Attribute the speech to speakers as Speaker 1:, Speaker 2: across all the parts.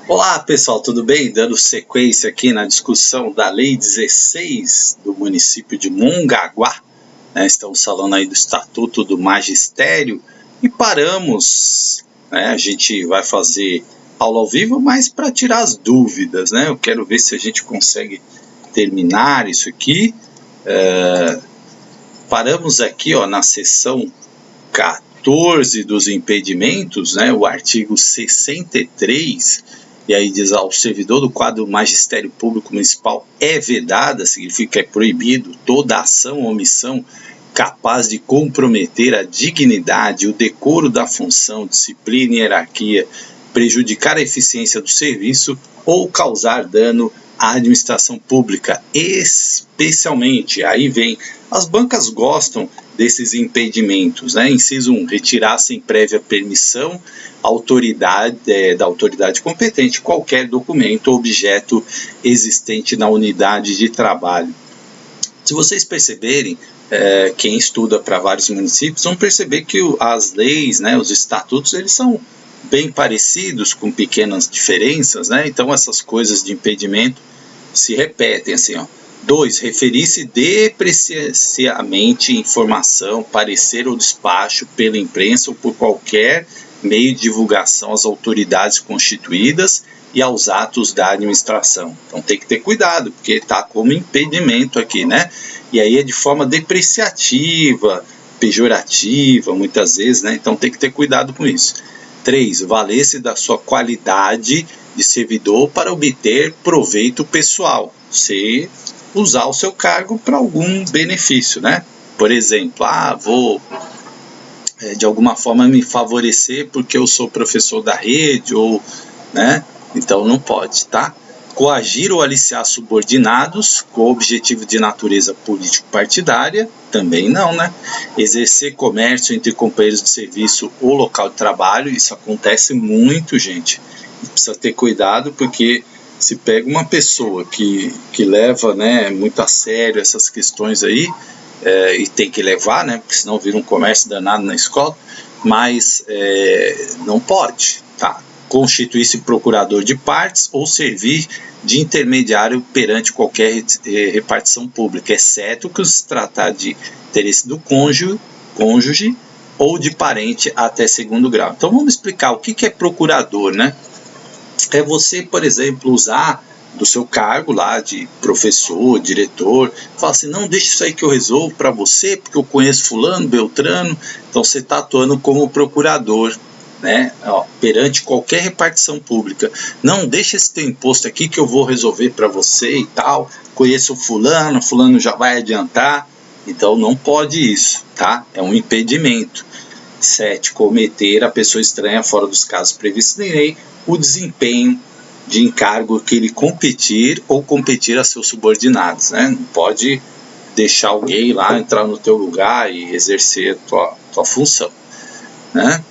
Speaker 1: Olá pessoal, tudo bem? Dando sequência aqui na discussão da Lei 16 do município de Mongaguá, né? Estamos falando aí do Estatuto do Magistério e paramos, né? A gente vai fazer aula ao vivo, mas para tirar as dúvidas, né? Eu quero ver se a gente consegue terminar isso aqui. Paramos aqui na seção 14 dos impedimentos, né? O artigo 63. E aí diz, o servidor do quadro Magistério Público Municipal é vedada, significa que é proibido toda ação ou omissão capaz de comprometer a dignidade, o decoro da função, disciplina e hierarquia, prejudicar a eficiência do serviço ou causar dano à administração pública, especialmente, aí vem, as bancas gostam desses impedimentos, né? Inciso 1, retirar sem prévia permissão da autoridade competente qualquer documento ou objeto existente na unidade de trabalho. Se vocês perceberem, quem estuda para vários municípios, vão perceber que as leis, né, os estatutos, eles são bem parecidos, com pequenas diferenças, né? Então essas coisas de impedimento se repetem assim, 2. Referir-se depreciamente informação, parecer ou despacho pela imprensa ou por qualquer meio de divulgação às autoridades constituídas e aos atos da administração. Então tem que ter cuidado, porque está como impedimento aqui, né? E aí é de forma depreciativa, pejorativa, muitas vezes, né? Então tem que ter cuidado com isso. 3. Valer-se da sua qualidade de servidor para obter proveito pessoal. Você usar o seu cargo para algum benefício, né? Por exemplo, vou de alguma forma me favorecer porque eu sou professor da rede, ou, né? Então não pode, tá? Coagir ou aliciar subordinados com objetivo de natureza político-partidária, também não, né? Exercer comércio entre companheiros de serviço ou local de trabalho, isso acontece muito, gente. Precisa ter cuidado, porque se pega uma pessoa que leva, né, muito a sério essas questões aí, e tem que levar, né, porque senão vira um comércio danado na escola, mas não pode, tá? Constituir-se procurador de partes ou servir de intermediário perante qualquer repartição pública, exceto que se tratar de interesse do cônjuge ou de parente até segundo grau. Então vamos explicar o que é procurador, né? É você, por exemplo, usar do seu cargo lá de professor, diretor, fala assim, não, deixa isso aí que eu resolvo para você, porque eu conheço fulano, beltrano. Então você está atuando como procurador, né? Perante qualquer repartição pública. Não, deixa esse teu imposto aqui que eu vou resolver para você e tal, conheço o fulano já vai adiantar. Então não pode isso, tá? É um impedimento. 7. Cometer a pessoa estranha fora dos casos previstos em lei o desempenho de encargo que ele competir ou competir a seus subordinados, né? Não pode deixar alguém lá entrar no teu lugar e exercer a tua função, né?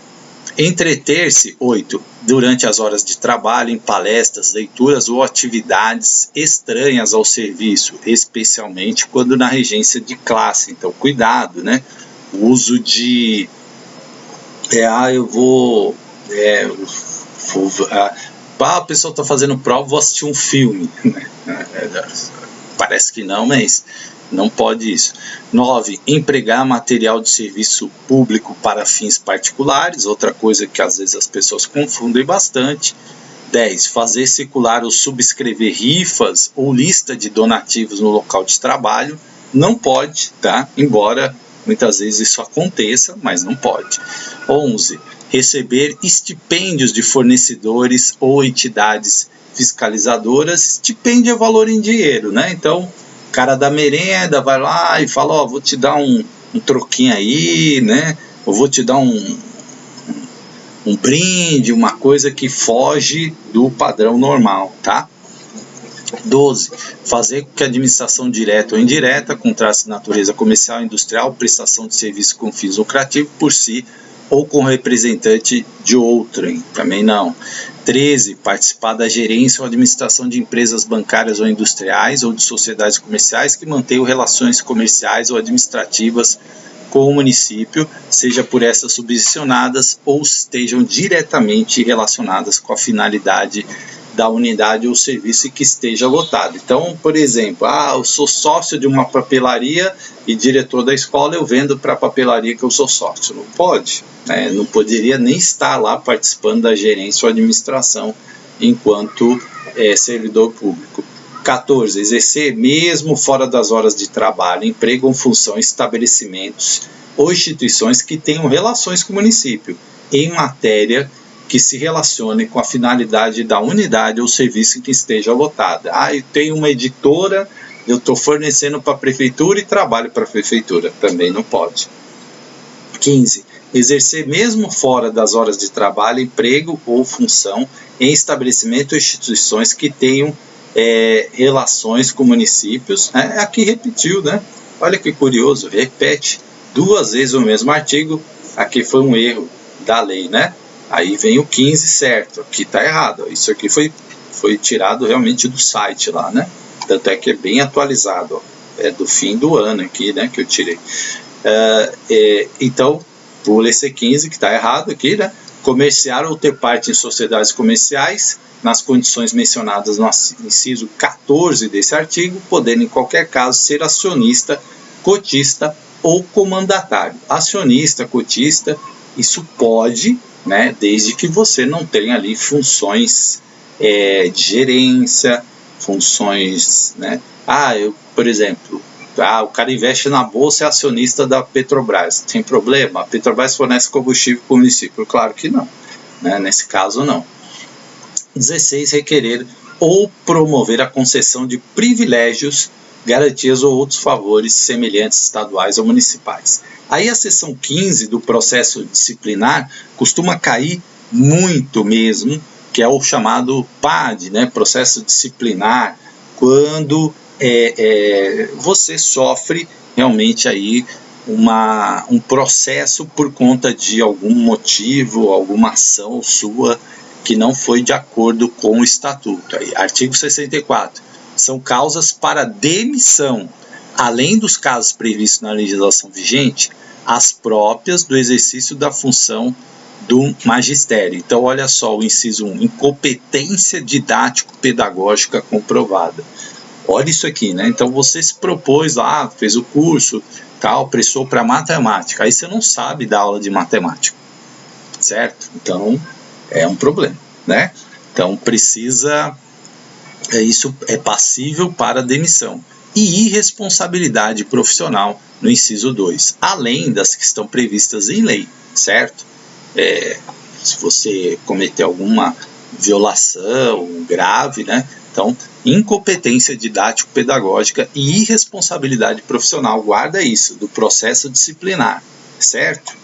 Speaker 1: Entreter-se, 8, durante as horas de trabalho, em palestras, leituras ou atividades estranhas ao serviço, especialmente quando na regência de classe. Então, cuidado, né? O uso de a pessoa está fazendo prova, vou assistir um filme. Parece que não, mas não pode isso. 9. Empregar material de serviço público para fins particulares, outra coisa que às vezes as pessoas confundem bastante. 10. Fazer circular ou subscrever rifas ou lista de donativos no local de trabalho, não pode, tá? Embora muitas vezes isso aconteça, mas não pode. 11. Receber estipêndios de fornecedores ou entidades fiscalizadoras. Estipêndio é valor em dinheiro, né? Então, o cara da merenda vai lá e fala, vou te dar um troquinho aí, né? Eu vou te dar um brinde, uma coisa que foge do padrão normal, tá? 12. Fazer com que a administração direta ou indireta, com traço de natureza comercial, industrial, prestação de serviço com fins lucrativos por si ou com representante de outrem, também não. 13. Participar da gerência ou administração de empresas bancárias ou industriais ou de sociedades comerciais que mantenham relações comerciais ou administrativas com o município, seja por essas subvencionadas ou estejam diretamente relacionadas com a finalidade da unidade ou serviço que esteja lotado. Então, por exemplo, eu sou sócio de uma papelaria e diretor da escola, eu vendo para a papelaria que eu sou sócio. Não pode, né? Não poderia nem estar lá participando da gerência ou administração enquanto servidor público. 14. Exercer, mesmo fora das horas de trabalho, emprego ou função em estabelecimentos ou instituições que tenham relações com o município, em matéria que se relacione com a finalidade da unidade ou serviço que esteja lotada. Eu tenho uma editora, eu estou fornecendo para a prefeitura e trabalho para a prefeitura. Também não pode. 15. Exercer, mesmo fora das horas de trabalho, emprego ou função em estabelecimento ou instituições que tenham relações com municípios. Aqui repetiu, né? Olha que curioso, repete 2 vezes o mesmo artigo. Aqui foi um erro da lei, né? Aí vem o 15 certo, aqui está errado. Isso aqui foi tirado realmente do site lá, né? Tanto é que é bem atualizado, ó. É do fim do ano aqui, né? Que eu tirei. Então, pula esse 15 que está errado aqui, né? Comerciar ou ter parte em sociedades comerciais, nas condições mencionadas no inciso 14 desse artigo, podendo em qualquer caso ser acionista, cotista ou comandatário. Acionista, cotista, isso pode, né, desde que você não tenha ali funções de gerência, funções, né? Por exemplo, o cara investe na bolsa e é acionista da Petrobras. Tem problema? A Petrobras fornece combustível para o município? Claro que não, né? Nesse caso não. 16. Requerer ou promover a concessão de privilégios, garantias ou outros favores semelhantes estaduais ou municipais. Aí a seção 15 do processo disciplinar costuma cair muito mesmo, que é o chamado PAD, né, processo disciplinar, quando você sofre realmente aí um processo por conta de algum motivo, alguma ação sua que não foi de acordo com o estatuto. Aí, artigo 64. São causas para demissão, além dos casos previstos na legislação vigente, as próprias do exercício da função do magistério. Então, olha só o inciso 1, incompetência didático-pedagógica comprovada. Olha isso aqui, né? Então, você se propôs lá, fez o curso, tal, prestou para matemática, aí você não sabe dar aula de matemática, certo? Então, é um problema, né? Então, isso é passível para demissão. E irresponsabilidade profissional no inciso 2, além das que estão previstas em lei, certo? Se você cometer alguma violação grave, né? Então, incompetência didático-pedagógica e irresponsabilidade profissional, guarda isso, do processo disciplinar, certo?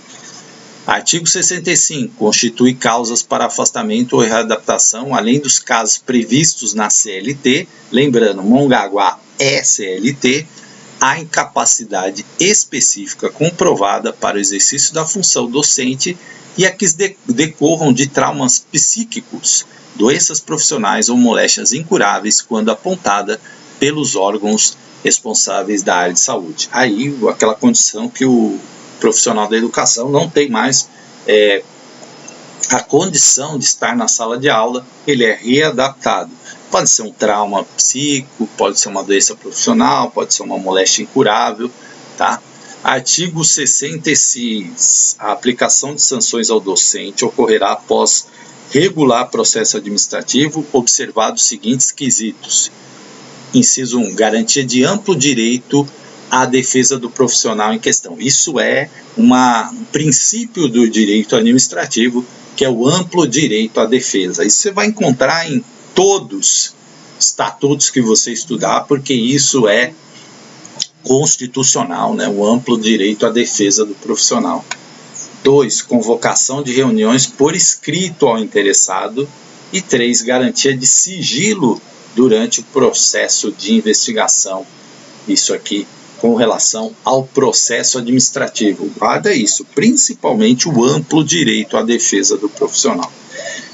Speaker 1: Artigo 65. Constitui causas para afastamento ou readaptação, além dos casos previstos na CLT, lembrando, Mongaguá é CLT, a incapacidade específica comprovada para o exercício da função docente e a que decorram de traumas psíquicos, doenças profissionais ou moléstias incuráveis quando apontada pelos órgãos responsáveis da área de saúde. Aí, aquela condição que o profissional da educação não tem mais a condição de estar na sala de aula, ele é readaptado. Pode ser um trauma psíquico, pode ser uma doença profissional, pode ser uma moléstia incurável, tá? Artigo 66. A aplicação de sanções ao docente ocorrerá após regular processo administrativo, observados os seguintes quesitos. Inciso 1. Garantia de amplo direito à defesa do profissional em questão. Isso é um princípio do direito administrativo, que é o amplo direito à defesa. Isso você vai encontrar em todos os estatutos que você estudar, porque isso é constitucional, né? O amplo direito à defesa do profissional. 2. Convocação de reuniões por escrito ao interessado. E 3. Garantia de sigilo durante o processo de investigação. Isso aqui com relação ao processo administrativo. Guarda isso, principalmente o amplo direito à defesa do profissional.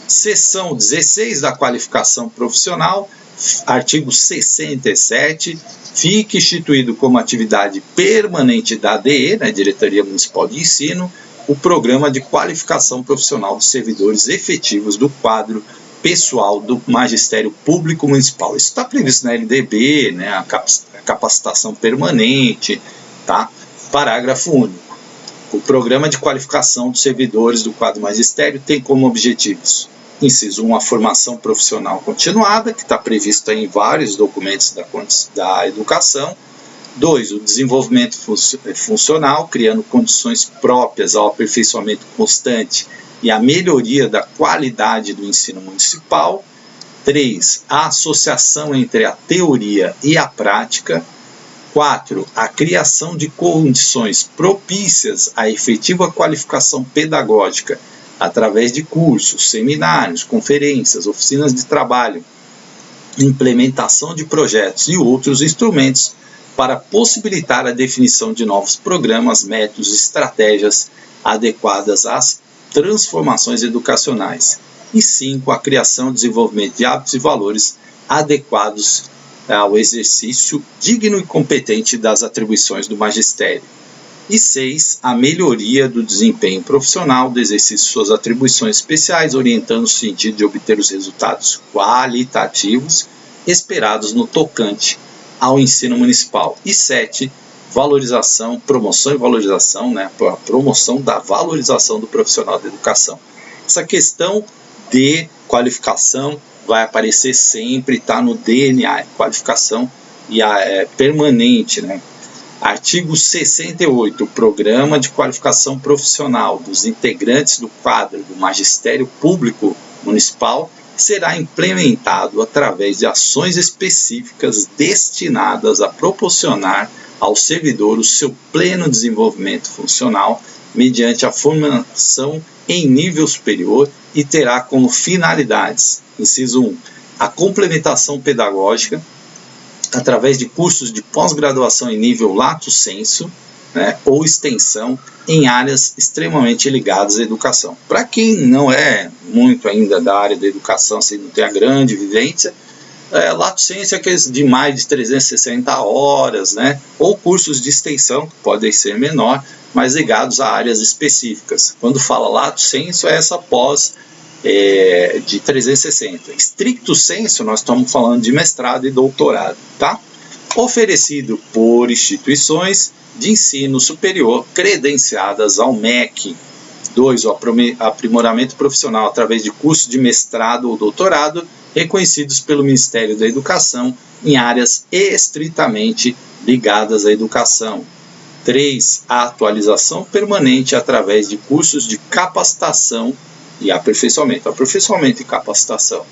Speaker 1: Seção 16 da qualificação profissional, artigo 67, fica instituído como atividade permanente da ADE, né, Diretoria Municipal de Ensino, o programa de qualificação profissional dos servidores efetivos do quadro pessoal do Magistério Público Municipal. Isso está previsto na LDB, né, a capacitação permanente, tá? Parágrafo único. O programa de qualificação dos servidores do quadro magistério tem como objetivos: inciso 1, a formação profissional continuada, que está prevista em vários documentos da educação. 2, o desenvolvimento funcional, criando condições próprias ao aperfeiçoamento constante e a melhoria da qualidade do ensino municipal. 3, a associação entre a teoria e a prática. 4, a criação de condições propícias à efetiva qualificação pedagógica através de cursos, seminários, conferências, oficinas de trabalho, implementação de projetos e outros instrumentos para possibilitar a definição de novos programas, métodos e estratégias adequadas às transformações educacionais. E 5, a criação e desenvolvimento de hábitos e valores adequados ao exercício digno e competente das atribuições do magistério. E 6, a melhoria do desempenho profissional do exercício de suas atribuições especiais, orientando o sentido de obter os resultados qualitativos esperados no tocante ao ensino municipal. E 7, valorização, promoção e valorização, né, a promoção da valorização do profissional da educação. Essa questão de qualificação vai aparecer sempre, está no DNA, qualificação e é permanente, né? Artigo 68, o Programa de Qualificação Profissional dos integrantes do quadro do Magistério Público Municipal será implementado através de ações específicas destinadas a proporcionar ao servidor o seu pleno desenvolvimento funcional mediante a formação em nível superior e terá como finalidades: inciso 1, a complementação pedagógica através de cursos de pós-graduação em nível lato sensu, né, ou extensão em áreas extremamente ligadas à educação. Para quem não é muito ainda da área da educação, assim, não tem a grande vivência, lato sensu é aqueles de mais de 360 horas, né, ou cursos de extensão, que podem ser menor, mas ligados a áreas específicas. Quando fala lato sensu, é essa pós de 360. Stricto sensu, nós estamos falando de mestrado e doutorado, tá? Oferecido por instituições de ensino superior credenciadas ao MEC. 2, o aprimoramento profissional através de cursos de mestrado ou doutorado reconhecidos pelo Ministério da Educação em áreas estritamente ligadas à educação. 3, a atualização permanente através de cursos de capacitação e aperfeiçoamento. Aperfeiçoamento e capacitação.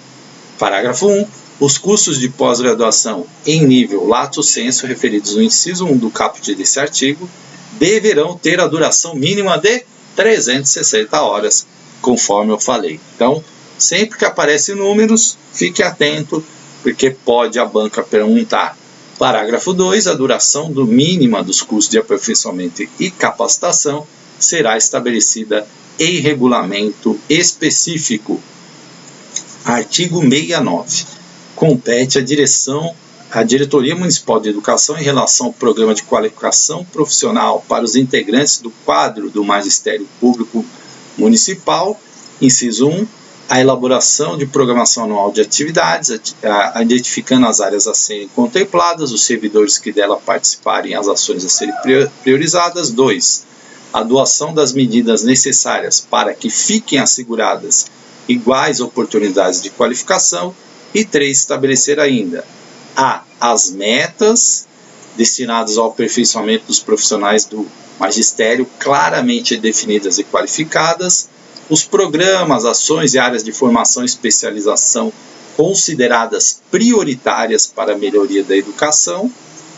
Speaker 1: Parágrafo 1. Os cursos de pós-graduação em nível lato sensu referidos no inciso 1 do caput desse artigo deverão ter a duração mínima de 360 horas, conforme eu falei. Então, sempre que aparecem números, fique atento, porque pode a banca perguntar. Parágrafo 2. A duração mínima dos cursos de aperfeiçoamento e capacitação será estabelecida em regulamento específico. Artigo 69. Compete à Diretoria Municipal de Educação em relação ao Programa de Qualificação Profissional para os integrantes do quadro do Magistério Público Municipal, inciso 1, a elaboração de programação anual de atividades, identificando as áreas a serem contempladas, os servidores que dela participarem, as ações a serem priorizadas. 2, a doação das medidas necessárias para que fiquem asseguradas iguais oportunidades de qualificação. E 3, estabelecer ainda as metas destinadas ao aperfeiçoamento dos profissionais do magistério claramente definidas e qualificadas, os programas, ações e áreas de formação e especialização consideradas prioritárias para a melhoria da educação,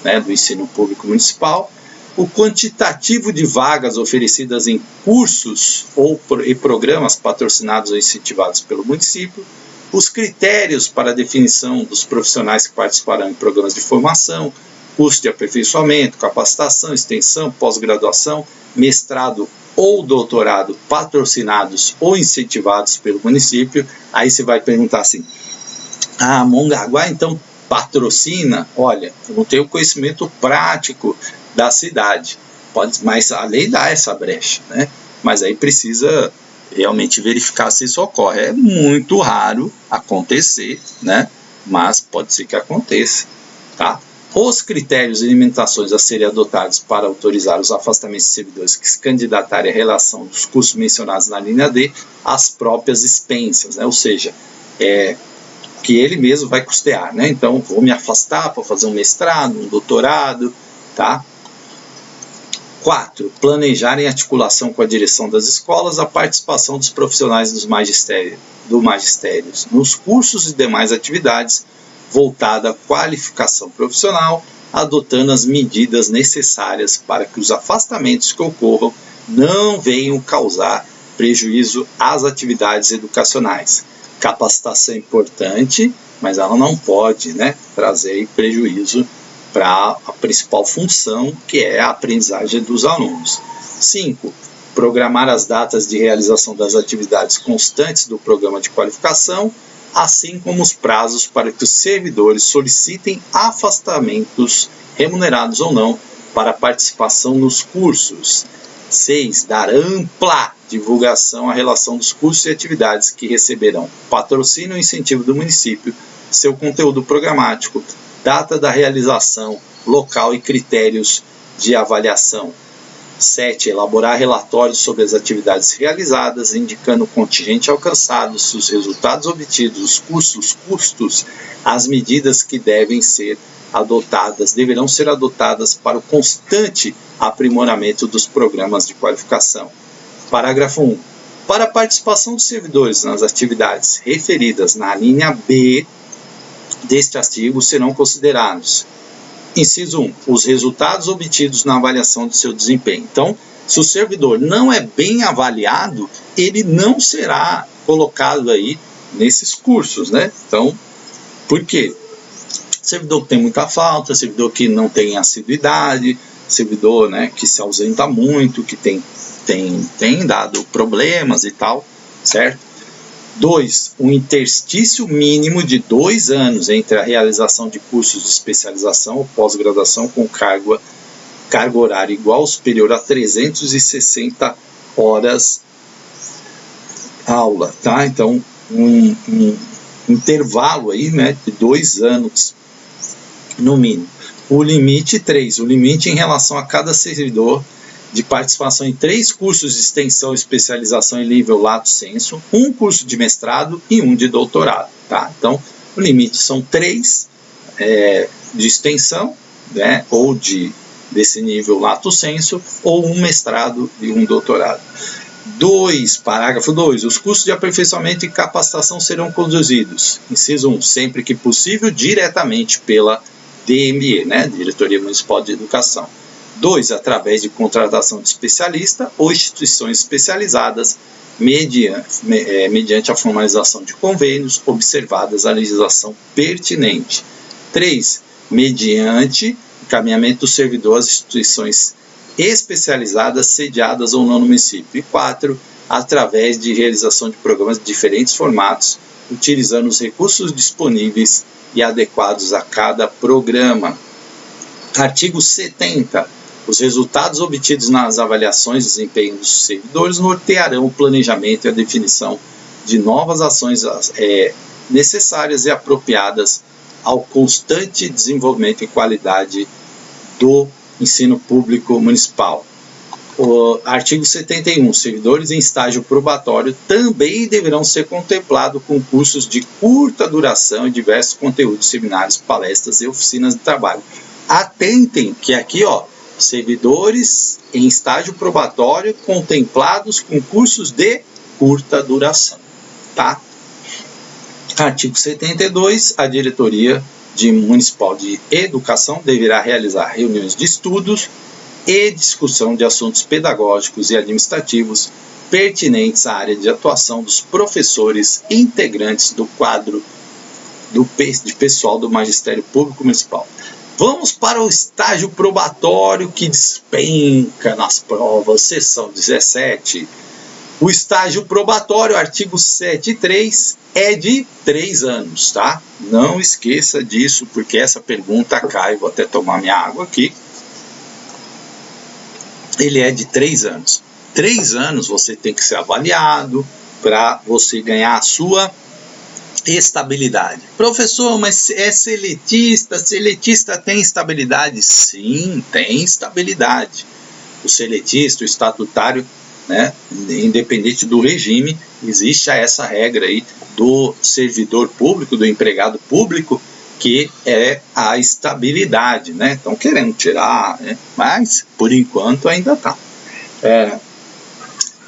Speaker 1: né, do ensino público municipal, o quantitativo de vagas oferecidas em cursos e programas patrocinados ou incentivados pelo município, os critérios para a definição dos profissionais que participarão em programas de formação, curso de aperfeiçoamento, capacitação, extensão, pós-graduação, mestrado ou doutorado patrocinados ou incentivados pelo município. Aí você vai perguntar assim: Mongaguá então patrocina? Olha, eu não tenho conhecimento prático da cidade, mas a lei dá essa brecha, né? Mas aí precisa realmente verificar se isso ocorre. É muito raro acontecer, né? Mas pode ser que aconteça, tá? Os critérios e limitações a serem adotados para autorizar os afastamentos de servidores que se candidatarem à relação dos custos mencionados na linha D, as próprias expensas, né? Ou seja, que ele mesmo vai custear, né? Então, vou me afastar para fazer um mestrado, um doutorado, tá? 4. Planejar em articulação com a direção das escolas a participação dos profissionais do magistério nos cursos e demais atividades voltada à qualificação profissional, adotando as medidas necessárias para que os afastamentos que ocorram não venham causar prejuízo às atividades educacionais. Capacitação é importante, mas ela não pode, né, trazer prejuízo para a principal função, que é a aprendizagem dos alunos. 5. Programar as datas de realização das atividades constantes do programa de qualificação, assim como os prazos para que os servidores solicitem afastamentos, remunerados ou não, para participação nos cursos. 6. Dar ampla divulgação à relação dos cursos e atividades que receberão patrocínio e incentivo do município, seu conteúdo programático, data da realização, local e critérios de avaliação. 7. Elaborar relatórios sobre as atividades realizadas, indicando o contingente alcançado, os resultados obtidos, os custos, as medidas que deverão ser adotadas para o constante aprimoramento dos programas de qualificação. Parágrafo 1. Para a participação dos servidores nas atividades referidas na linha B deste artigo serão considerados: inciso 1, os resultados obtidos na avaliação do seu desempenho. Então, se o servidor não é bem avaliado, ele não será colocado aí nesses cursos, né? Então, por quê? Servidor que tem muita falta, servidor que não tem assiduidade, servidor, né, que se ausenta muito, que tem dado problemas e tal, certo? 2. Um interstício mínimo de 2 anos entre a realização de cursos de especialização ou pós-graduação com carga horária igual ou superior a 360 horas aula, tá? Então, um intervalo aí, né, de 2 anos no mínimo. O limite 3. O limite em relação a cada servidor de participação em 3 cursos de extensão e especialização em nível lato sensu, 1 curso de mestrado e 1 de doutorado, tá? Então, o limite são 3 de extensão, né, ou desse nível lato sensu, ou 1 mestrado e 1 doutorado. 2. Parágrafo 2. Os cursos de aperfeiçoamento e capacitação serão conduzidos, inciso 1, sempre que possível, diretamente pela DME, né, Diretoria Municipal de Educação. 2. Através de contratação de especialista ou instituições especializadas, mediante a formalização de convênios, observadas a legislação pertinente. 3. Mediante encaminhamento do servidor às instituições especializadas sediadas ou não no município. E 4. Através de realização de programas de diferentes formatos, utilizando os recursos disponíveis e adequados a cada programa. Artigo 70. Os resultados obtidos nas avaliações de desempenho dos servidores nortearão o planejamento e a definição de novas ações necessárias e apropriadas ao constante desenvolvimento e qualidade do ensino público municipal. O artigo 71. Servidores em estágio probatório também deverão ser contemplados com cursos de curta duração e diversos conteúdos, seminários, palestras e oficinas de trabalho. Atentem que aqui, servidores em estágio probatório contemplados com cursos de curta duração, tá? Artigo 72. A Diretoria Municipal de Educação deverá realizar reuniões de estudos e discussão de assuntos pedagógicos e administrativos pertinentes à área de atuação dos professores integrantes do quadro de pessoal do Magistério Público Municipal. Vamos para o estágio probatório que despenca nas provas, seção 17. O estágio probatório, artigo 7.3, é de 3 anos, tá? Não esqueça disso, porque essa pergunta cai, vou até tomar minha água aqui. Ele é de 3 anos. 3 anos você tem que ser avaliado para você ganhar a sua estabilidade. Professor, mas é seletista, seletista tem estabilidade? Sim, tem estabilidade. O seletista, o estatutário, né, independente do regime, existe essa regra aí do servidor público, do empregado público, que é a estabilidade, né? Estão querendo tirar, né? Mas por enquanto ainda está.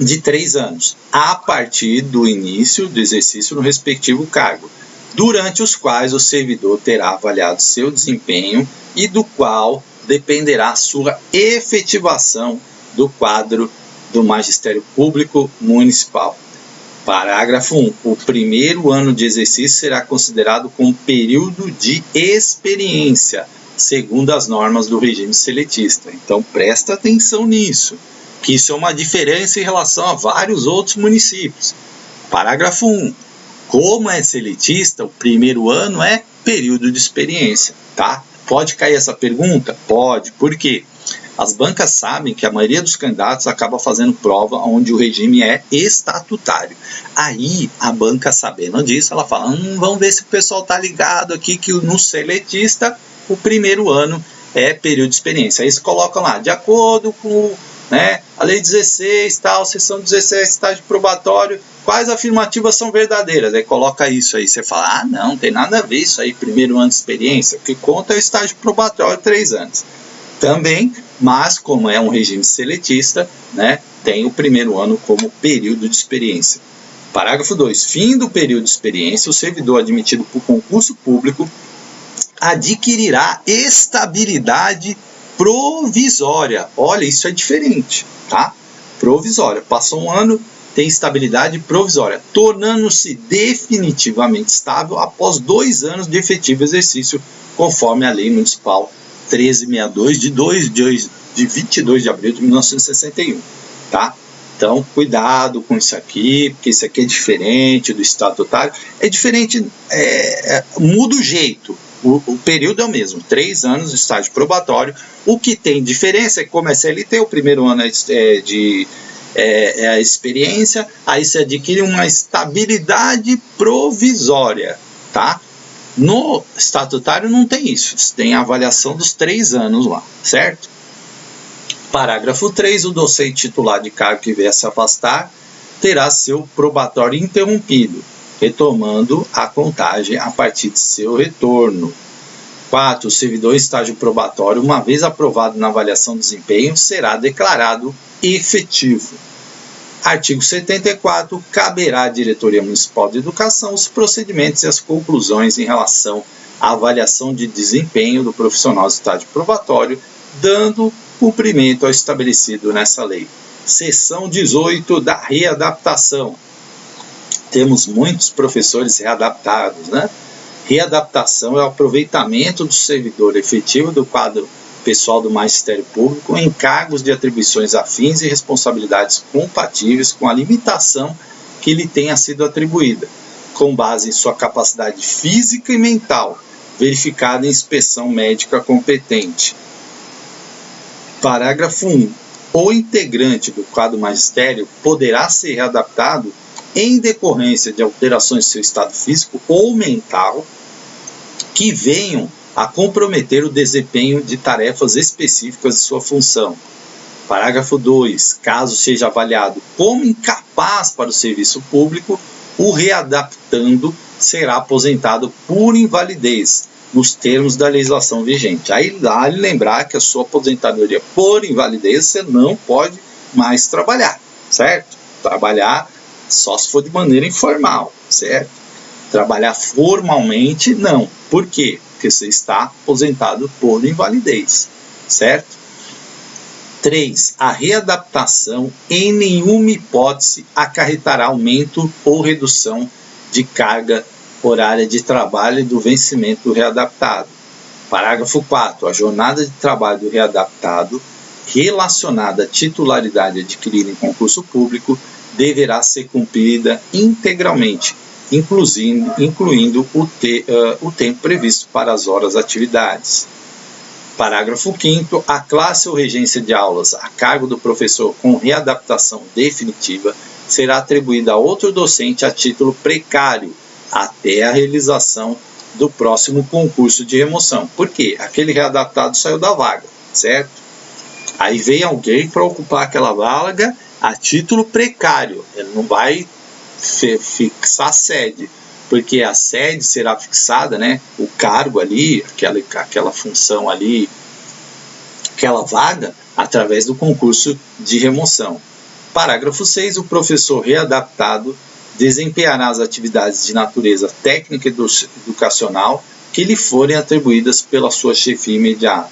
Speaker 1: De 3 anos, a partir do início do exercício no respectivo cargo, durante os quais o servidor terá avaliado seu desempenho e do qual dependerá a sua efetivação do quadro do Magistério Público Municipal. Parágrafo 1. O primeiro ano de exercício será considerado como período de experiência, segundo as normas do regime seletista. Então, presta atenção nisso, que isso é uma diferença em relação a vários outros municípios. Parágrafo 1. Como é seletista, o primeiro ano é período de experiência, tá? Pode cair essa pergunta? Pode. Por quê? As bancas sabem que a maioria dos candidatos acaba fazendo prova onde o regime é estatutário. Aí, a banca, sabendo disso, ela fala, vamos ver se o pessoal está ligado aqui que no seletista, o primeiro ano é período de experiência. Aí eles colocam lá, de acordo com, né, a lei 16, tal, seção 17, estágio probatório, quais afirmativas são verdadeiras? Aí coloca isso aí, você fala, não tem nada a ver isso aí, primeiro ano de experiência, o que conta é o estágio probatório 3 anos. Também, mas como é um regime seletista, né, tem o primeiro ano como período de experiência. Parágrafo 2. Fim do período de experiência, o servidor admitido por concurso público adquirirá estabilidade provisória. Olha, isso é diferente, tá? Provisória. Passou um ano, tem estabilidade provisória, tornando-se definitivamente estável após 2 anos de efetivo exercício, conforme a Lei Municipal 1362 de 22 de abril de 1961, tá? Então, cuidado com isso aqui, porque isso aqui é diferente do estatutário. É diferente, muda o jeito. O período é o mesmo, 3 anos de estágio probatório. O que tem diferença é que, como é CLT, o primeiro ano é a experiência, aí você adquire uma estabilidade provisória, tá? No estatutário não tem isso, tem a avaliação dos 3 anos lá, certo? Parágrafo 3, o docente titular de cargo que vier a se afastar terá seu probatório interrompido, retomando a contagem a partir de seu retorno. 4. O servidor em estágio probatório, uma vez aprovado na avaliação de desempenho, será declarado efetivo. Artigo 74. Caberá à Diretoria Municipal de Educação os procedimentos e as conclusões em relação à avaliação de desempenho do profissional de estágio probatório, dando cumprimento ao estabelecido nessa lei. Seção 18 da readaptação. Temos muitos professores readaptados, né? Readaptação é o aproveitamento do servidor efetivo do quadro pessoal do Magistério Público em cargos de atribuições afins e responsabilidades compatíveis com a limitação que lhe tenha sido atribuída, com base em sua capacidade física e mental, verificada em inspeção médica competente. Parágrafo 1. O integrante do quadro magistério poderá ser readaptado em decorrência de alterações de seu estado físico ou mental que venham a comprometer o desempenho de tarefas específicas de sua função. Parágrafo 2. Caso seja avaliado como incapaz para o serviço público, o readaptando será aposentado por invalidez, nos termos da legislação vigente. Aí vale lembrar que a sua aposentadoria por invalidez você não pode mais trabalhar, certo? Trabalhar só se for de maneira informal, certo? Trabalhar formalmente, não. Por quê? Porque você está aposentado por invalidez, certo? 3. A readaptação em nenhuma hipótese acarretará aumento ou redução de carga horária de trabalho e do vencimento do readaptado. Parágrafo 4. A jornada de trabalho do readaptado relacionada à titularidade adquirida em concurso público deverá ser cumprida integralmente, incluindo o tempo previsto para as horas atividades. Parágrafo 5º, a classe ou regência de aulas a cargo do professor com readaptação definitiva será atribuída a outro docente a título precário até a realização do próximo concurso de remoção. Por quê? Aquele readaptado saiu da vaga, certo? Aí vem alguém para ocupar aquela vaga a título precário. Ele não vai fixar a sede, porque a sede será fixada, né? O cargo ali, aquela função ali, aquela vaga, através do concurso de remoção. Parágrafo 6. O professor readaptado desempenhará as atividades de natureza técnica e educacional que lhe forem atribuídas pela sua chefia imediata.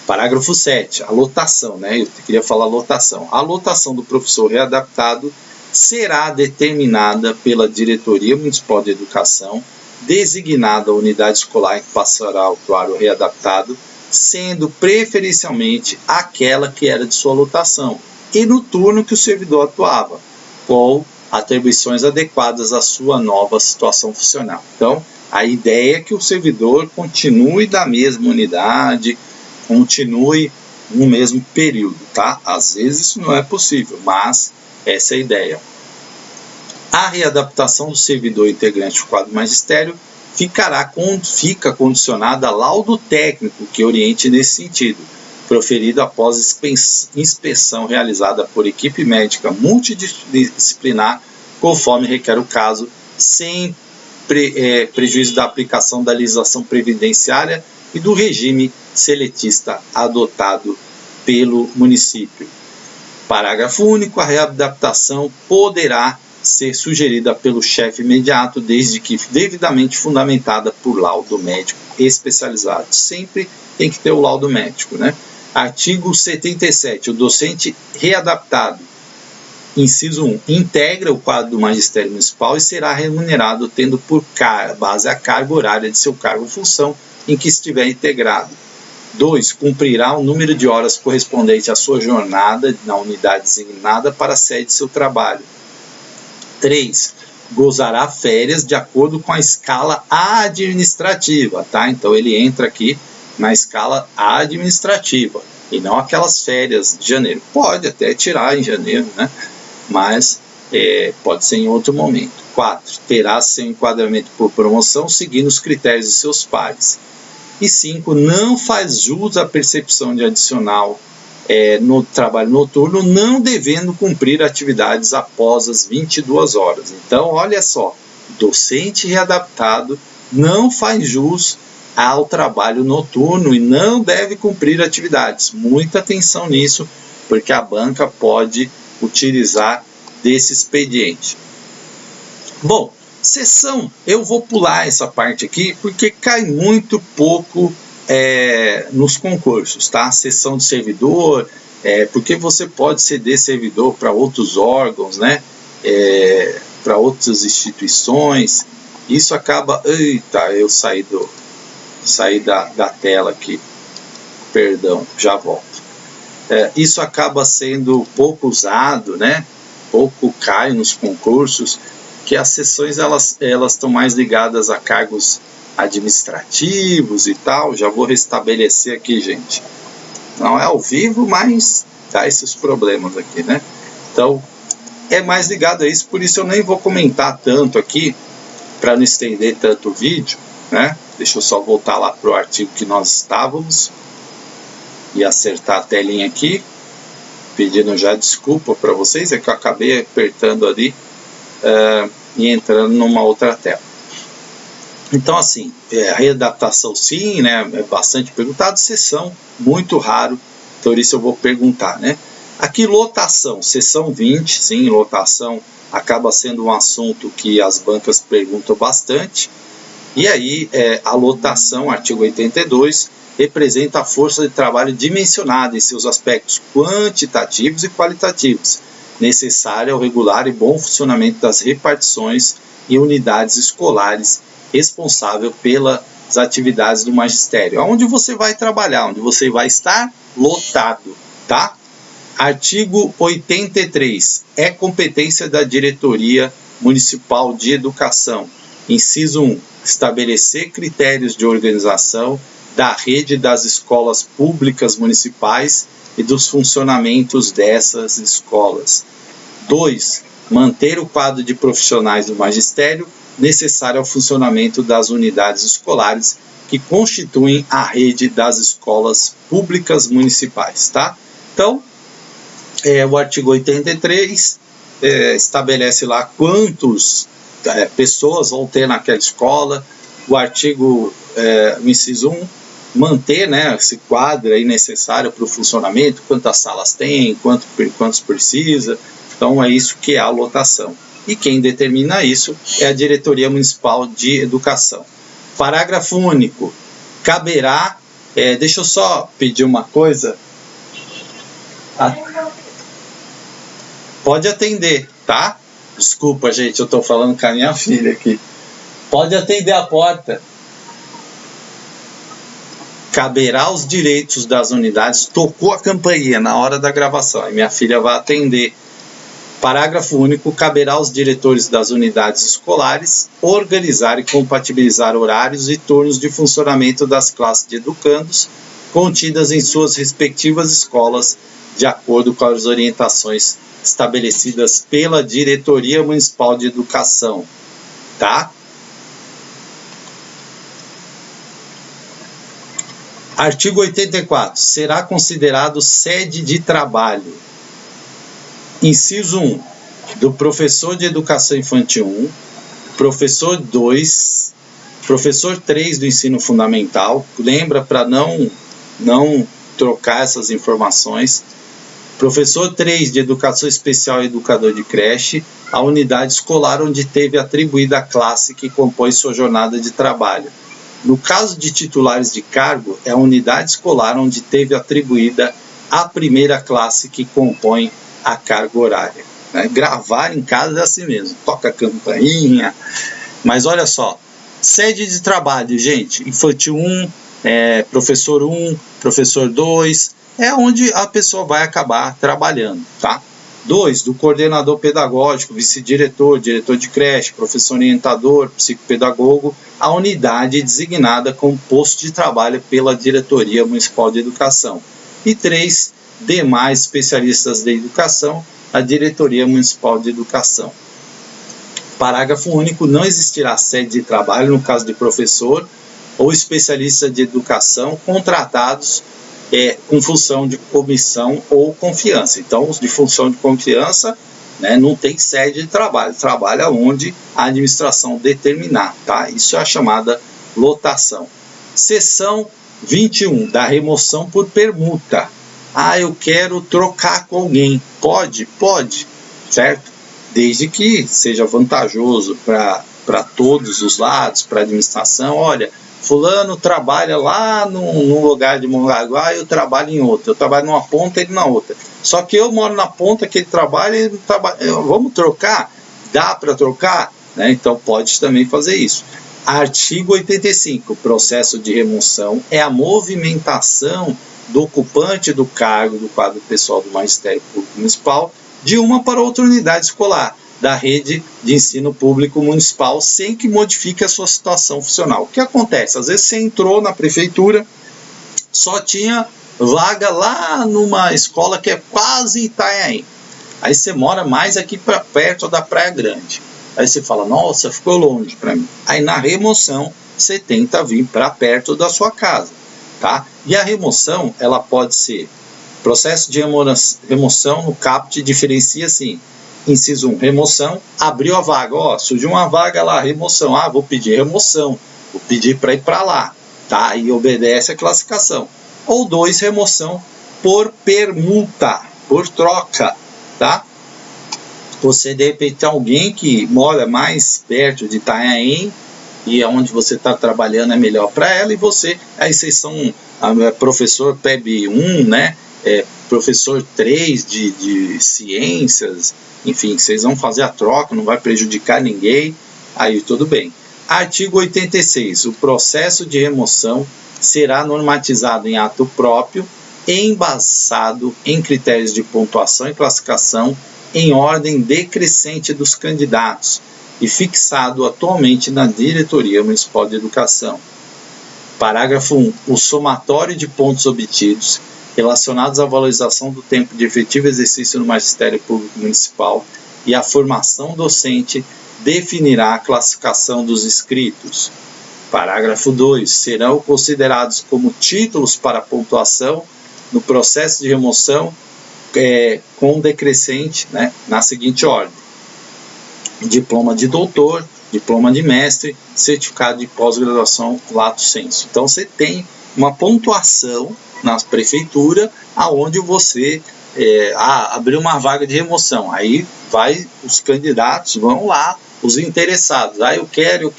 Speaker 1: Parágrafo 7. A lotação, né? Eu queria falar lotação. A lotação do professor readaptado será determinada pela Diretoria Municipal de Educação, designada a unidade escolar em que passará a atuar o readaptado, sendo preferencialmente aquela que era de sua lotação, e no turno que o servidor atuava, com atribuições adequadas à sua nova situação funcional. Então, a ideia é que o servidor continue da mesma unidade, continue no mesmo período, tá? Às vezes isso não é possível, mas essa é a ideia. A readaptação do servidor integrante do quadro magistério fica condicionada a laudo técnico que oriente nesse sentido, proferido após inspeção realizada por equipe médica multidisciplinar, conforme requer o caso, sem prejuízo da aplicação da legislação previdenciária e do regime seletista adotado pelo município. Parágrafo único. A readaptação poderá ser sugerida pelo chefe imediato, desde que devidamente fundamentada por laudo médico especializado. Sempre tem que ter o laudo médico, né? Artigo 77. O docente readaptado, inciso 1, integra o quadro do magistério municipal e será remunerado tendo por base a carga horária de seu cargo ou função em que estiver integrado. 2. Cumprirá o número de horas correspondente à sua jornada na unidade designada para a sede de seu trabalho. 3. Gozará férias de acordo com a escala administrativa, tá? Então ele entra aqui na escala administrativa e não aquelas férias de janeiro. Pode até tirar em janeiro, né? Mas pode ser em outro momento. 4. Terá seu enquadramento por promoção seguindo os critérios de seus pares. E 5. Não faz jus à percepção de adicional no trabalho noturno, não devendo cumprir atividades após as 22 horas. Então, olha só, docente readaptado não faz jus ao trabalho noturno e não deve cumprir atividades. Muita atenção nisso, porque a banca pode utilizar desse expediente. Bom, sessão, eu vou pular essa parte aqui, porque cai muito pouco nos concursos, tá? Sessão de servidor, porque você pode ceder servidor para outros órgãos, né? Para outras instituições. Isso acaba... Eita, eu saí da tela aqui. Perdão, já volto. Isso acaba sendo pouco usado, né? Pouco cai nos concursos, que as sessões elas estão mais ligadas a cargos administrativos e tal. Já vou restabelecer aqui, gente. Não é ao vivo, mas tá esses problemas aqui, né? Então, é mais ligado a isso, por isso eu nem vou comentar tanto aqui, para não estender tanto o vídeo, né? Deixa eu só voltar lá para o artigo que nós estávamos e acertar a telinha aqui, pedindo já desculpa para vocês, é que eu acabei apertando ali e entrando numa outra tela. Então, assim, a readaptação sim, né, é bastante perguntado, sessão, muito raro, então isso eu vou perguntar, né. Aqui, lotação, sessão 20, sim, lotação acaba sendo um assunto que as bancas perguntam bastante, e aí a lotação, artigo 82, representa a força de trabalho dimensionada em seus aspectos quantitativos e qualitativos, necessária ao regular e bom funcionamento das repartições e unidades escolares responsável pelas atividades do magistério, onde você vai trabalhar, onde você vai estar lotado, tá? Artigo 83, é competência da Diretoria Municipal de Educação, inciso 1, estabelecer critérios de organização da rede das escolas públicas municipais e dos funcionamentos dessas escolas. 2. Manter o quadro de profissionais do magistério necessário ao funcionamento das unidades escolares que constituem a rede das escolas públicas municipais, tá? Então, o artigo 83 estabelece lá quantas pessoas vão ter naquela escola. O artigo, o inciso 1, manter, né, esse quadro aí necessário para o funcionamento, quantas salas tem, quantos precisa. Então, é isso que é a lotação. E quem determina isso é a Diretoria Municipal de Educação. Parágrafo único. Caberá... deixa eu só pedir uma coisa. Pode atender, tá? Desculpa, gente, eu estou falando com a minha filha aqui. Pode atender a porta. Caberá aos direitos das unidades... Tocou a campainha na hora da gravação. E minha filha vai atender. Parágrafo único. Caberá aos diretores das unidades escolares organizar e compatibilizar horários e turnos de funcionamento das classes de educandos contidas em suas respectivas escolas, de acordo com as orientações estabelecidas pela Diretoria Municipal de Educação. Tá? Artigo 84. Será considerado sede de trabalho. Inciso 1. Do professor de Educação Infantil 1, professor 2, professor 3 do ensino fundamental. Lembra para não trocar essas informações. Professor 3 de Educação Especial e Educador de creche, a unidade escolar onde teve atribuída a classe que compõe sua jornada de trabalho. No caso de titulares de cargo, é a unidade escolar onde teve atribuída a primeira classe que compõe a carga horária. Né? Gravar em casa é assim mesmo, toca a campainha. Mas olha só, sede de trabalho, gente, infantil 1, professor 1, professor 2, é onde a pessoa vai acabar trabalhando, tá? 2, do coordenador pedagógico, vice-diretor, diretor de creche, professor orientador, psicopedagogo, a unidade designada como posto de trabalho pela Diretoria Municipal de Educação. E 3, demais especialistas de educação, a Diretoria Municipal de Educação. Parágrafo único. Não existirá sede de trabalho no caso de professor ou especialista de educação contratados com função de comissão ou confiança. Então, os de função de confiança, né, não tem sede de trabalho, trabalha onde a administração determinar, tá? Isso é a chamada lotação. Seção 21, da remoção por permuta. Eu quero trocar com alguém. Pode, certo? Desde que seja vantajoso para todos os lados, para a administração. Olha, fulano trabalha lá num lugar de Mongaguá e eu trabalho em outro. Eu trabalho numa ponta e ele na outra. Só que eu moro na ponta que ele trabalha e ele trabalha. Vamos trocar? Dá para trocar? Né? Então pode também fazer isso. Artigo 85. Processo de remoção é a movimentação do ocupante do cargo do quadro pessoal do Magistério Público Municipal de uma para outra unidade escolar da rede de ensino público municipal sem que modifique a sua situação funcional. O que acontece? Às vezes você entrou na prefeitura, só tinha vaga lá numa escola que é quase Itanhaém. Aí você mora mais aqui para perto da Praia Grande. Aí você fala, nossa, ficou longe para mim. Aí na remoção você tenta vir para perto da sua casa. Tá? E a remoção, ela pode ser processo de remoção no CAPT, diferencia assim. Inciso 1, remoção, abriu a vaga, surgiu uma vaga lá, remoção, vou pedir remoção, vou pedir para ir para lá, tá? E obedece a classificação. Ou 2, remoção por permuta, por troca, tá? Você, de repente, tem alguém que mora mais perto de Itanhaém, e onde você está trabalhando é melhor para ela, e você, aí vocês são professor PEB 1, né? Professor 3 de ciências, enfim, vocês vão fazer a troca, não vai prejudicar ninguém, aí tudo bem. Artigo 86, o processo de remoção será normatizado em ato próprio, embasado em critérios de pontuação e classificação em ordem decrescente dos candidatos, e fixado atualmente na Diretoria Municipal de Educação. Parágrafo 1. O somatório de pontos obtidos relacionados à valorização do tempo de efetivo exercício no magistério público municipal e à formação docente definirá a classificação dos inscritos. Parágrafo 2. Serão considerados como títulos para pontuação no processo de remoção com decrescente, né, na seguinte ordem: diploma de doutor, diploma de mestre, certificado de pós-graduação lato sensu. Então você tem uma pontuação na prefeitura aonde você abriu uma vaga de remoção. Aí os candidatos vão lá, os interessados. Eu quero.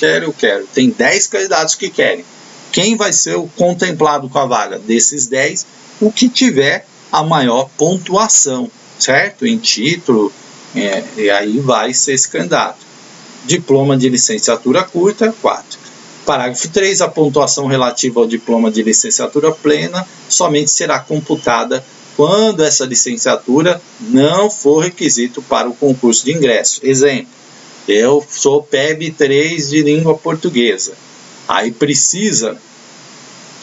Speaker 1: Tem 10 candidatos que querem. Quem vai ser o contemplado com a vaga? Desses 10, o que tiver a maior pontuação, certo? Em título, e aí vai ser esse candidato. Diploma de licenciatura curta, 4. Parágrafo 3. A pontuação relativa ao diploma de licenciatura plena somente será computada quando essa licenciatura não for requisito para o concurso de ingresso. Exemplo, eu sou PEB 3 de língua portuguesa. Aí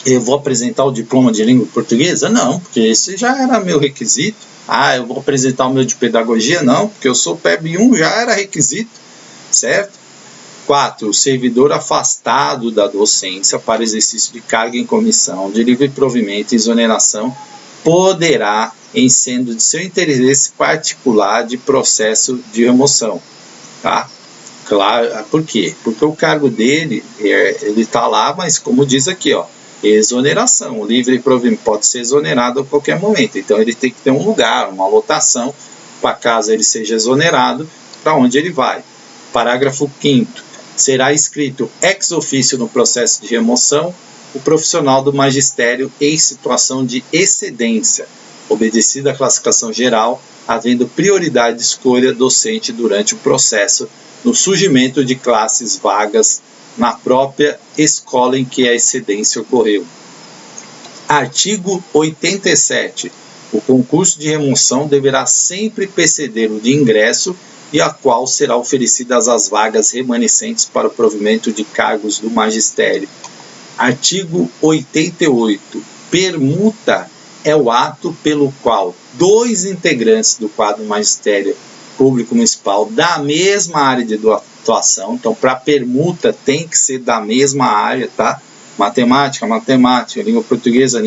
Speaker 1: eu vou apresentar o diploma de língua portuguesa? Não, porque esse já era meu requisito. Eu vou apresentar o meu de pedagogia? Não, porque eu sou PEB 1, já era requisito, certo? 4. O servidor afastado da docência para exercício de carga em comissão, de livre provimento e exoneração, poderá, em sendo de seu interesse particular, de processo de remoção. Tá? Claro, por quê? Porque o cargo dele, ele está lá, mas como diz aqui, exoneração. O livre provimento pode ser exonerado a qualquer momento. Então ele tem que ter um lugar, uma lotação, para caso ele seja exonerado, para onde ele vai. Parágrafo 5º. Será inscrito ex officio no processo de remoção o profissional do magistério em situação de excedência, obedecida a classificação geral, havendo prioridade de escolha docente durante o processo, no surgimento de classes vagas na própria escola em que a excedência ocorreu. Artigo 87. O concurso de remoção deverá sempre preceder o de ingresso e a qual será oferecidas as vagas remanescentes para o provimento de cargos do magistério. Artigo 88. Permuta é o ato pelo qual 2 integrantes do quadro magistério público municipal da mesma área de atuação, então para permuta tem que ser da mesma área, tá? Matemática, língua portuguesa,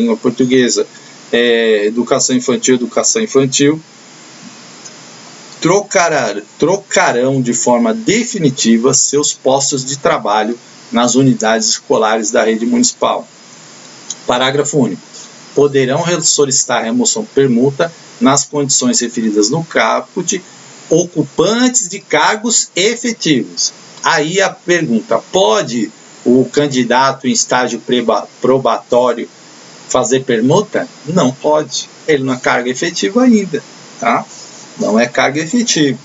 Speaker 1: educação infantil, trocarão de forma definitiva seus postos de trabalho nas unidades escolares da rede municipal. Parágrafo único. Poderão solicitar remoção por permuta nas condições referidas no caput ocupantes de cargos efetivos. Aí a pergunta: pode o candidato em estágio probatório fazer permuta? Não pode. Ele não é cargo efetivo ainda, tá? Não é cargo efetivo.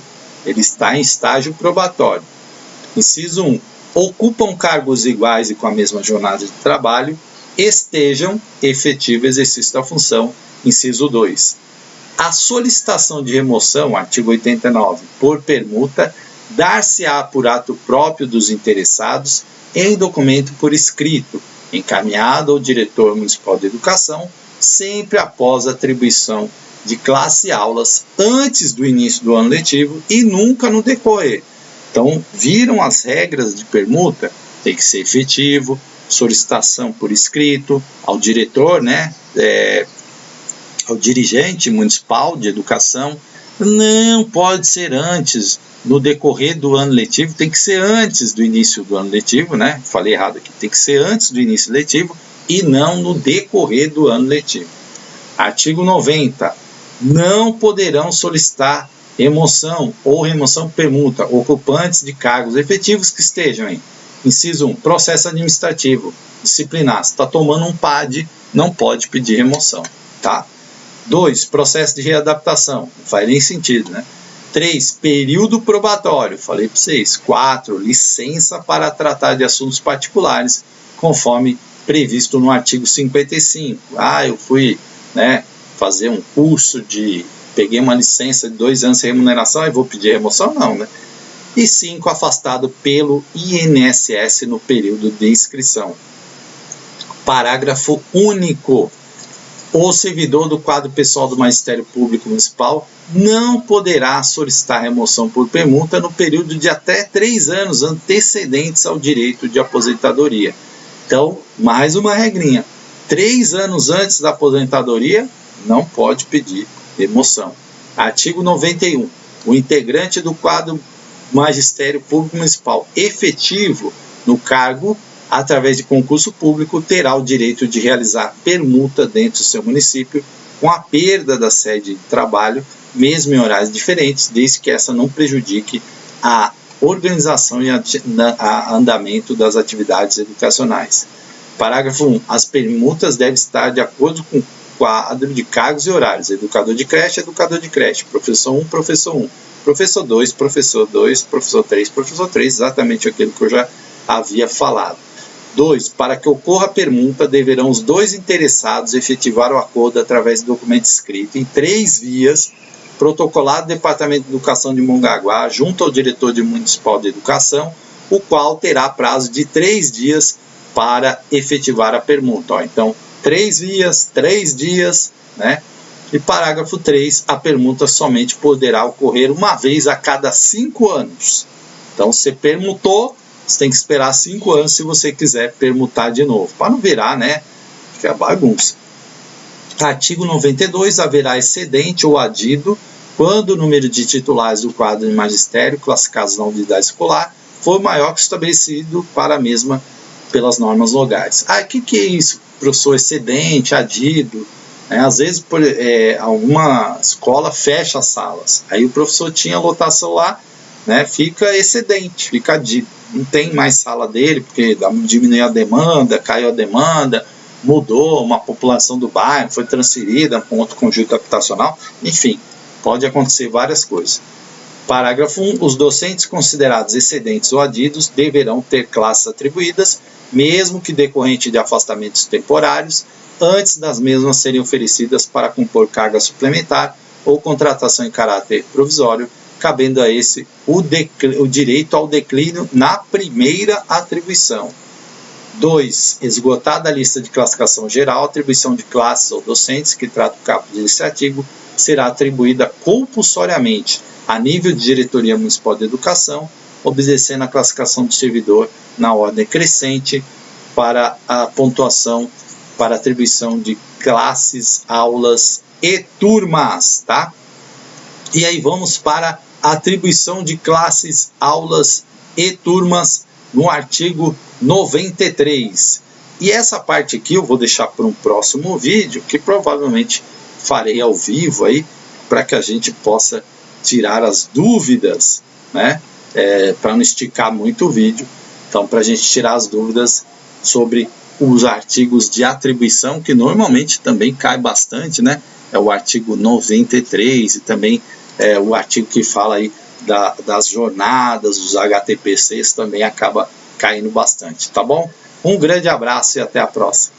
Speaker 1: Ele está em estágio probatório. Inciso 1. Ocupam cargos iguais e com a mesma jornada de trabalho, estejam efetivo exercício da função. Inciso 2. A solicitação de remoção, artigo 89, por permuta, dar-se-á por ato próprio dos interessados em documento por escrito, encaminhado ao diretor municipal de educação, sempre após a atribuição de classe e aulas antes do início do ano letivo e nunca no decorrer. Então, viram as regras de permuta? Tem que ser efetivo, solicitação por escrito, ao diretor, ao dirigente municipal de educação. Não pode ser antes, no decorrer do ano letivo, tem que ser antes do início do ano letivo, Falei errado aqui, tem que ser antes do início letivo e não no decorrer do ano letivo. Artigo 90. Não poderão solicitar remoção ou remoção por permuta ocupantes de cargos efetivos que estejam em inciso 1, processo administrativo, disciplinar. Se está tomando um PAD, não pode pedir remoção, tá? 2, processo de readaptação, não faz nem sentido, 3, período probatório, falei para vocês. 4, licença para tratar de assuntos particulares, conforme previsto no artigo 55. Eu fui, fazer um curso peguei uma licença de 2 anos sem remuneração e vou pedir remoção? Não, E 5, afastado pelo INSS no período de inscrição. Parágrafo único. O servidor do quadro pessoal do Magistério Público Municipal não poderá solicitar remoção por permuta no período de até 3 anos antecedentes ao direito de aposentadoria. Então, mais uma regrinha. 3 anos antes da aposentadoria, não pode pedir remoção. Artigo 91. O integrante do quadro Magistério Público Municipal efetivo no cargo, através de concurso público, terá o direito de realizar permuta dentro do seu município com a perda da sede de trabalho, mesmo em horários diferentes, desde que essa não prejudique a organização e a andamento das atividades educacionais. Parágrafo 1. As permutas devem estar de acordo com o quadro de cargos e horários. Educador de creche, professor 1, professor 1, professor 2, professor 2, professor 3, exatamente aquilo que eu já havia falado. 2. Para que ocorra a permuta, deverão os dois interessados efetivar o acordo através de documento escrito em 3 vias, protocolado do Departamento de Educação de Mongaguá, junto ao diretor municipal de educação, o qual terá prazo de 3 dias para efetivar a permuta. Então, 3 vias, 3 dias, né? E parágrafo 3, a permuta somente poderá ocorrer uma vez a cada 5 anos. Então, você permutou, você tem que esperar 5 anos se você quiser permutar de novo, para não virar, né? Que é bagunça. Artigo 92, haverá excedente ou adido quando o número de titulares do quadro de magistério classificados na unidade escolar for maior que o estabelecido para a mesma pelas normas locais. O que é isso, professor? Excedente, adido, né? Às vezes alguma escola fecha as salas, aí o professor tinha lotação lá, né? Fica excedente, fica adido, não tem mais sala dele, porque diminuiu a demanda, caiu a demanda, mudou uma população do bairro, foi transferida para um outro conjunto habitacional, enfim, pode acontecer várias coisas. Parágrafo 1. Os docentes considerados excedentes ou adidos deverão ter classes atribuídas, mesmo que decorrente de afastamentos temporários, antes das mesmas serem oferecidas para compor carga suplementar ou contratação em caráter provisório, cabendo a esse o direito ao declínio na primeira atribuição. 2. Esgotada a lista de classificação geral, a atribuição de classes ou docentes que trata o caput desse artigo será atribuída compulsoriamente a nível de diretoria municipal de educação, obedecendo a classificação do servidor na ordem crescente para a pontuação para atribuição de classes, aulas e turmas, tá? E aí vamos para a atribuição de classes, aulas e turmas no artigo 93. E essa parte aqui eu vou deixar para um próximo vídeo, que provavelmente farei ao vivo aí, para que a gente possa tirar as dúvidas, né? Para não esticar muito o vídeo. Então, para a gente tirar as dúvidas sobre os artigos de atribuição, que normalmente também cai bastante, né? É o artigo 93 e também o artigo que fala aí das jornadas, os HTPCs, também acaba caindo bastante, tá bom? Um grande abraço e até a próxima.